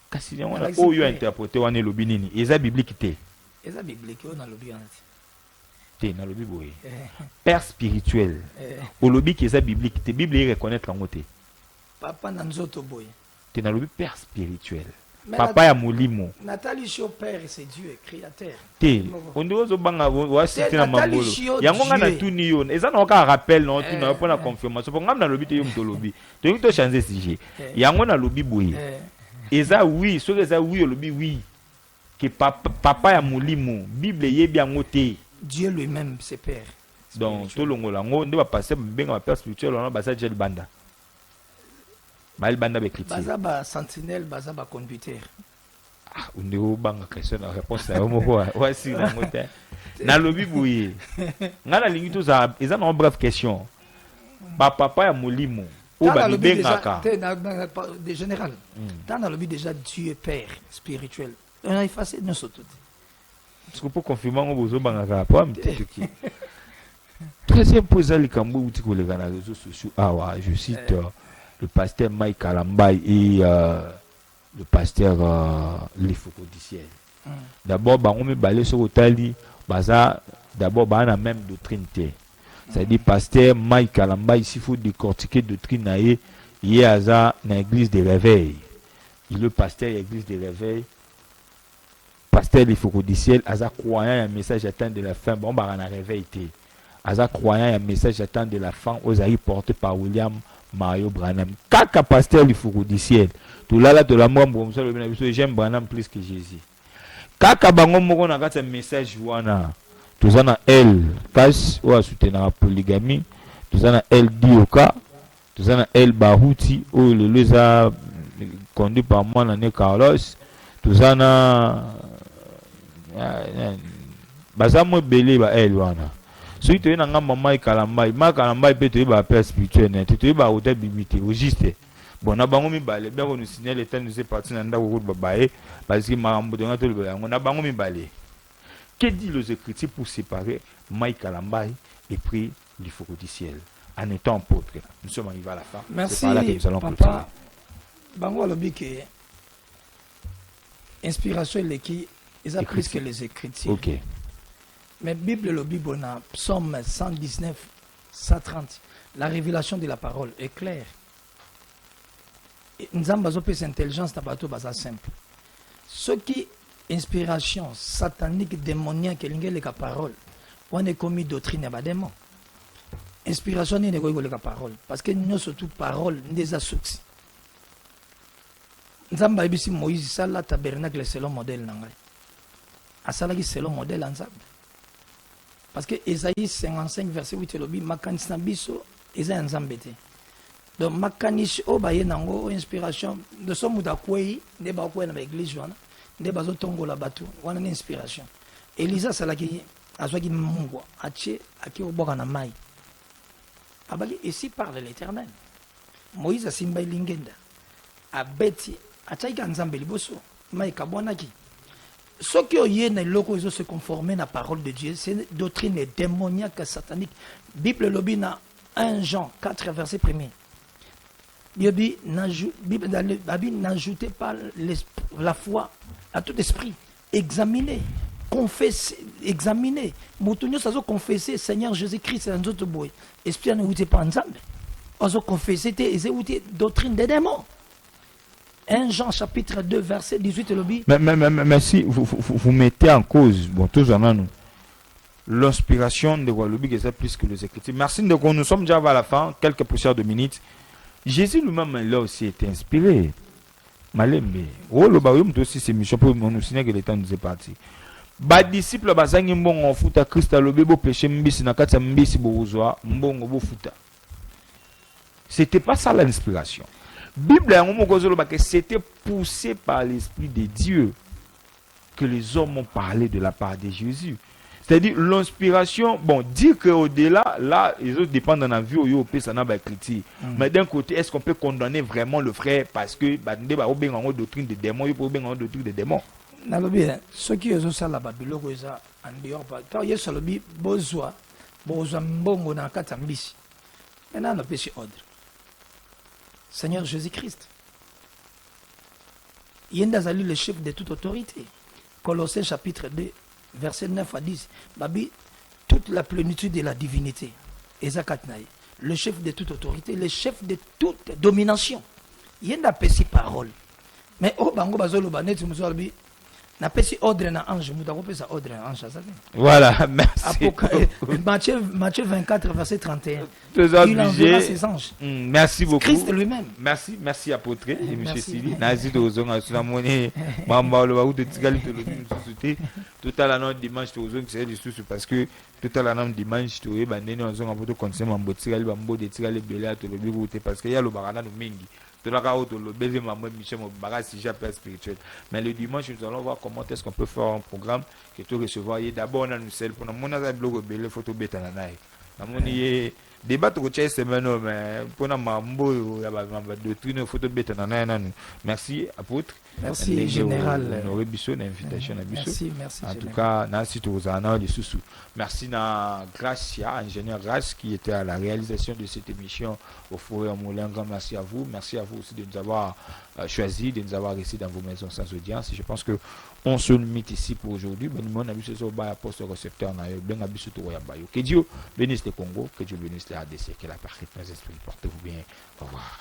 Kasi yango na o yo interpréter wana lobby nini? Eza biblique te. Eza biblique yo na lobby wana. Te na lobby boye. Père spirituel. Au lobby qui est biblique te. Bible reconnaître yango te. Papa na nzoto boye. Te na lobby père spirituel. Papa ya molimo. Nathalie Chio père c'est Dieu créateur. Te. On doit zo banga wa citer na mangolo. Yango ngana tuni yo. Eza na ka rappel non tu na pas na confirmation. Pour ngam na lobby te yo mto lobby. To yo to changer sujet. Yango na lobby boye. Eza oui, so eza oui lobby oui. Que papa ya molimo. Bible yebi yango te. Dieu lui-même c'est père. Donc to longola ngo nde ba passer benga ba père spirituel on ba sa gel banda. Baza ba sentinelle, baza ba conducteur. Ah, on est au banc question la réponse là au voici la montée. Na lobby bouye. Ngana lingi to za eza na bref question. Ba papa ya molimo. O ba bengaka. De général. Dans le lobby déjà Dieu père spirituel. On a effacé nos tout. Est-ce que pour confirmer on bozo bangaka pas mtiki. Troisième posal likambo uti ko les réseaux sociaux. Ah ouais, je cite le pasteur Mike Kalambay et le pasteur Lefoko Diciel. D'abord, on me balé sur l'Italie, d'abord, on a la même doctrine. C'est-à-dire, pasteur Mike Kalambay, s'il faut décortiquer doctrine, il y a dans l'église des réveils. Il est le pasteur de l'église des réveils. Pasteur Lefoko Diciel, il a croyant un message atteint de la fin. Bon, on a réveil. Il a croyant un message atteint de la fin aux aïeux porté par William Mario Branham. Kaka pasteur du fourreau du ciel. Tout là, de la mort, j'aime Branham plus que Jésus. Kaka bango moko na kati message wana. Tout na elle cache ou soutenir la polygamie. Tout na elle dioka. Tout na elle bahuti ou le leza conduit par moi l'année Carlos. Tout na bazamo belé ba elle wana. Si tu es dans maman Kalambai, ma Kalambai peut te dire père spirituel, tu es ba hôtel bibité, au juste. Bon, na bango mi balé, bien qu'on nous signale l'état nous est parti dans la route babaye, parce que ma mbodonga tout le balé, on a bango mi balé. Que dit les Écritures pour séparer Mike Kalambai et puis l'Ifoko du ciel en étant apôtre? Nous sommes arrivés à la fin. Merci, là que nous allons papa. Bango alobi que inspiration est qui ils a plus que les Écritures. Ok. Mais Bible le Bible, Psaume 119, 130, la révélation de la parole est claire. nzamba zo pesa intelligence na bato baza simple. Ce qui inspiration satanique démoniaque lingeleka parole. On est commis doctrine ya ba démon. Inspiration ni neko koleka parole parce que nous surtout parole ndeza succès. Nzamba ibisi Moïse sala tabernacle selon modèle nangai. Asalaki selon modèle nzamba. Parce que Esaïe 55 verset 8 lobi makanisi na biso eza nzambe te. Donc makanisi o baye nango inspiration de so muta kwei nde ba kwei na église wana nde bazo tongola batu wana ni inspiration. Elisa salaki azwaki mungwa atie aki oboka na mai. Abali ici parle l'Éternel. Moïse asimba lingenda. Abeti achaika nzambe liboso mai kabwanaki. Ce qui est dans loko ils se conformer à la parole de Dieu, c'est une doctrine démoniaque satanique. Bible lobby na 1 Jean 4 verset 1er. Bible n'ajoutez pas la foi à tout esprit. Examinez, confessez, examinez. Moutonio ça confesser Seigneur Jésus-Christ dans notre boy. Esprit ne vous pas ensemble. Ozo confesser c'est doctrine des démons. 1 Jean chapitre 2 verset 18 lobby. Mais si vous mettez en cause, bon, tous en nous, l'inspiration de Walobi qui est plus que les Écritures. Merci de nous sommes déjà à la fin, quelques poussières de minutes. Jésus lui-même là aussi été inspiré. Malembe. Oh le baroum aussi c'est mission pour nous signer que le temps nous est parti. Ba disciple bazangi mbongo futa Christ lobi bo péché mbisi na kati mbisi bo uzwa mbongo bo futa. C'était pas ça l'inspiration. Bible que c'était poussé par l'Esprit de Dieu que les hommes ont parlé de la part de Jésus. C'est-à-dire l'inspiration, bon, dire qu'au-delà, là, les autres dépendent de la vie où ils ça n'a pas critique. Mais d'un côté, est-ce qu'on peut condamner vraiment le frère parce que bah on a une doctrine de démons, il faut une doctrine de démons. Ceux qui ont ça la Babylone, ils ont en dehors quand il y a sur le bi bozwa mbongo na kata mbisi. Maintenant on a péché ordre. Seigneur Jésus-Christ. Yendazali le chef de toute autorité. Colossiens chapitre 2, verset 9 à 10. Babi, toute la plénitude de la divinité. Ezakatnaï. Le chef de toute autorité, le chef de toute domination. Yenda pesi parole. Mais oh bango bazolo banet musolbi. Na pesi ordre na ange, mutako pesa ordre na ange. Voilà, merci. Matthieu 24, verset 31. Il enverra ses anges. Merci beaucoup. Christ lui-même. Merci apôtre et monsieur Sili. Nazi de Ozonga sur la monnaie. Mamba le baou de Tigali de l'autre tout à l'heure dimanche de Ozonga c'est du sous parce que tout à l'heure dimanche tu es bandé dans Ozonga pour te conseiller Mambo Tigali Bambo de Tigali Belia to le bureau parce qu'il y a le barana no mingi. Mais le dimanche, nous allons voir comment est-ce qu'on peut faire un programme que tu recevoir. D'abord, on a nous seul pour nous blog belé photo bêta na nai. Débat au chess semaine mais pour na mambo ya ba doctrine photo bêta na. Merci apôtre. Merci général. On aurait une invitation à biso. Merci. En tout cas, merci tous en de sous. Merci na Gracia, ingénieur Grace qui était à la réalisation de cette émission au Forêt en Moulin. Grand merci à vous. Merci à vous aussi de nous avoir choisi, de nous avoir restés dans vos maisons sans audience. Je pense que on se limite ici pour aujourd'hui. Que Dieu bénisse le Congo, que Dieu bénisse la RDC, que la parfaite nous esprit. Portez-vous bien. Au revoir.